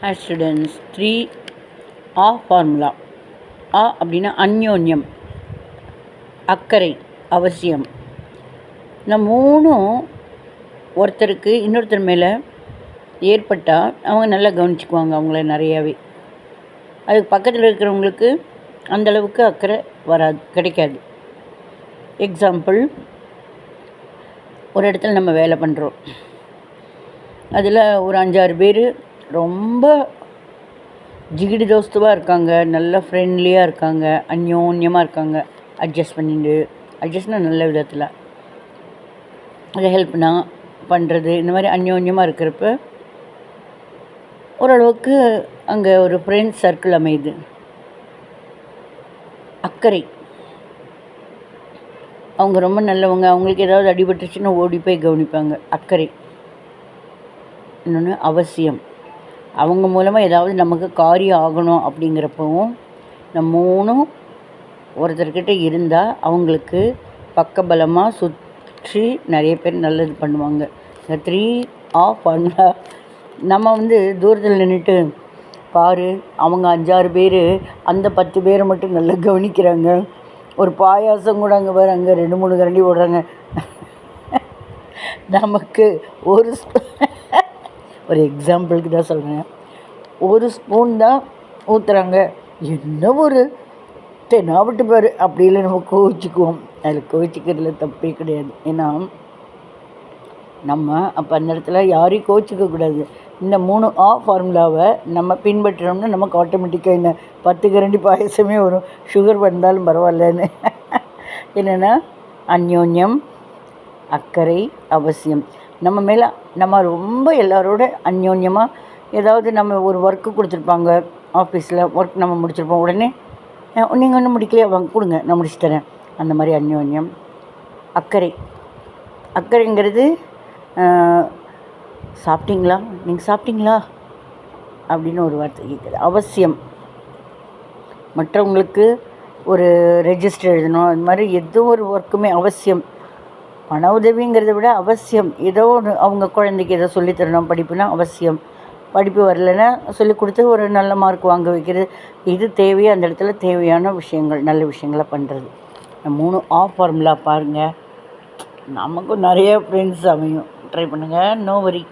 Hi students, 3 A formula. A அப்படின்னா அந்யோன்யம், அக்கறை, அவசியம். இந்த மூணும் ஒருத்தருக்கு இன்னொருத்தர் மேலே ஏற்பட்டால் அவங்க நல்லா கவனிச்சுக்குவாங்க அவங்கள நிறையாவே. அதுக்கு பக்கத்தில் இருக்கிறவங்களுக்கு அந்தளவுக்கு அக்கறை வராது, கிடைக்காது. எக்ஸாம்பிள், ஒரு இடத்துல நம்ம வேலை பண்ணுறோம். அதில் ஒரு 5-6 பேர் ரொம்ப ஜிகிடி தோஸ்துவாக இருக்காங்க, நல்ல ஃப்ரெண்ட்லியாக இருக்காங்க, அந்யோன்யமாக இருக்காங்க. அட்ஜஸ்ட்னா நல்ல விதத்தில் அதை ஹெல்ப்னா பண்ணுறது, இந்த மாதிரி அந்யோன்யமாக இருக்கிறப்ப ஓரளவுக்கு அங்கே ஒரு ஃப்ரெண்ட்ஸ் சர்க்கிள் அமையுது. அக்கறை, அவங்க ரொம்ப நல்லவங்க, அவங்களுக்கு ஏதாவது அடிபட்டுச்சுன்னா ஓடி போய் கவனிப்பாங்க. அக்கறை. இன்னொன்று அவசியம், அவங்க மூலமாக ஏதாவது நமக்கு காரியம் ஆகணும் அப்படிங்கிறப்பவும் இந்த மூணும் ஒருத்தர்கிட்ட இருந்தால் அவங்களுக்கு பக்கபலமாக சுற்றி நிறைய பேர் நல்லது பண்ணுவாங்க. இந்த 3 A ஃபார்முலா நம்ம தூரத்தில் நின்றுட்டு பாரு, அவங்க 5-6 பேர் அந்த 10 பேரை மட்டும் நல்லா கவனிக்கிறாங்க, ஒரு பாயாசம் கூட அங்கே பாரு, அங்கே 2-3 கரண்டி போடுறாங்க, நமக்கு ஒரு எக்ஸாம்பிளுக்கு தான் சொல்கிறேன், ஒரு ஸ்பூன் தான் ஊற்றுறாங்க, என்ன ஒரு தெனாவிட்டு பாரு அப்படியில் நம்ம கோவிச்சுக்குவோம். அதில் கோவிச்சிக்கிறதுல தப்பே கிடையாது. ஏன்னா நம்ம அப்போ அந்த இடத்துல யாரையும் கோவிச்சிக்கக்கூடாது. இந்த 3 A ஃபார்முலாவை நம்ம பின்பற்றோம்னா நமக்கு ஆட்டோமேட்டிக்காக என்ன 10 கரண்டி பாயசமே வரும், சுகர் வந்தாலும் பரவாயில்லன்னு. என்னென்னா அந்யோன்யம், அக்கறை, அவசியம். நம்ம மேலே நம்ம ரொம்ப எல்லாரோட அந்யோன்யமாக, ஏதாவது நம்ம ஒரு ஒர்க்கு கொடுத்துருப்பாங்க ஆஃபீஸில், ஒர்க் நம்ம முடிச்சிருப்போம், உடனே நீங்கள் ஒன்றும் முடிக்கலையா, வாங்க கொடுங்க நான் முடிச்சு தரேன், அந்த மாதிரி அந்யோன்யம். அக்கறை, அக்கறைங்கிறது சாப்பிட்டீங்களா, நீங்கள் சாப்பிட்டீங்களா அப்படின்னு ஒரு வார்த்தை கேட்குது. அவசியம், மற்றவங்களுக்கு ஒரு ரெஜிஸ்டர் எழுதணும், அது மாதிரி ஏதோ ஒரு ஒர்க்குமே அவசியம். பண உதவிங்கிறத விட அவசியம், ஏதோ ஒன்று அவங்க குழந்தைக்கு ஏதோ சொல்லித்தரணும், படிப்புனா அவசியம். படிப்பு வரலைன்னா சொல்லிக் கொடுத்து ஒரு நல்ல மார்க் வாங்க வைக்கிறது, இது தேவையாக அந்த இடத்துல தேவையான விஷயங்கள், நல்ல விஷயங்களை பண்ணுறது. 3 A ஃபார்முலா பாருங்கள், நமக்கும் நிறைய ஃப்ரெண்ட்ஸ் அமையும். ட்ரை பண்ணுங்கள், நோ வரி.